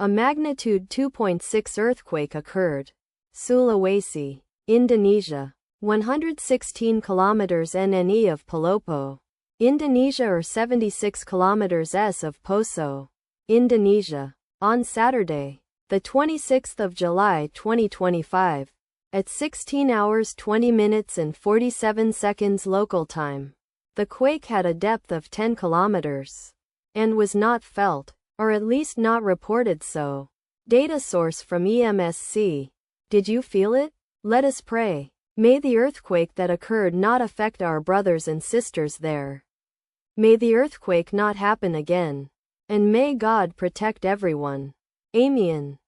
A magnitude 2.6 earthquake occurred. Sulawesi, Indonesia. 116 kilometers NNE of Palopo, Indonesia or 76 kilometers S of Poso, Indonesia. On Saturday, the 26th of July 2025, at 16 hours 20 minutes and 47 seconds local time, the quake had a depth of 10 kilometers and was not felt, or at least not reported so. Data source from EMSC. Did you feel it? Let us pray. May the earthquake that occurred not affect our brothers and sisters there. May the earthquake not happen again. And may God protect everyone. Amen.